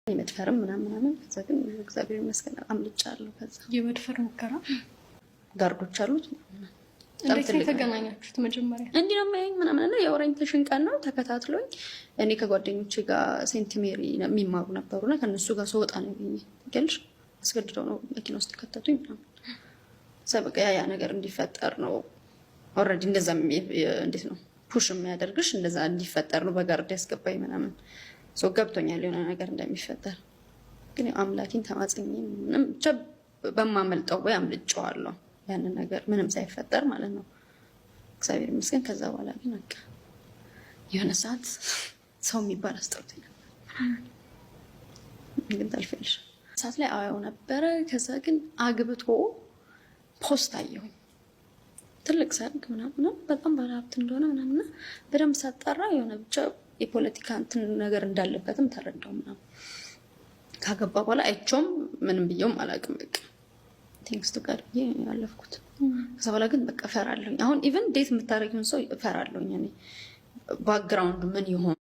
የመድፈርም ምናምን ከዛ ግን እግዚአብሔር ይመስገን አምልጫለሁ። ከዛ የመድፈር ሙከራ ጋርዶች አሉት። እንዴት ነው የተገናኛችሁት? መጀመሪያ እንዲህ ነው የሚያየኝ ምናምን እና የኦሪንቴሽን ቀን ነው ተከታትሎኝ እኔ ከጓደኞቼ ጋር ሴንት ሜሪ የሚማሩ ነበሩና ከነሱ ጋር ስወጣ ነው ያገኘኝ። ገልሽ አስገድደው ነው መኪና ውስጥ ከተቱኝ ምናምን ሰበቃ ያ ነገር እንዲፈጠር ነው ኦልሬዲ እንደዛ እንዴት ነው ፑሽ የሚያደርግሽ እንደዛ እንዲፈጠር ነው በጋርድ ያስገባኝ ምናምን ሰው ገብቶኛል የሆነ ነገር እንደሚፈጠር ግን አምላኪን ተማጽኜ ምንም ብቻ በማመልጠው ወይ አምልጬዋለሁ ያንን ነገር ምንም ሳይፈጠር ማለት ነው እግዚአብሔር ይመስገን። ከዛ በኋላ ግን በቃ የሆነ ሰዓት ሰው የሚባል አስጠርቶኝ ነበር ግን ታልፈልሽ ሰዓት ላይ አየው ነበረ። ከዛ ግን አግብቶ ፖስት አየሁኝ ትልቅ ሰርግ ምናምን በጣም ባለሀብት እንደሆነ ምናምን በደንብ ሳጣራ የሆነ ብቻ የፖለቲካ እንትን ነገር እንዳለበትም ተረዳው ምናምን ካገባ በኋላ አይቼውም ምንም ብየውም አላውቅም። በቃ ቴንክስ ቱ ጋድ ብዬ ያለፍኩት። ከዛ በኋላ ግን በቃ እፈራለሁኝ። አሁን ኢቨን ዴት የምታደርጊውን ሰው እፈራለሁኝ እኔ ባክግራውንድ ምን ይሆን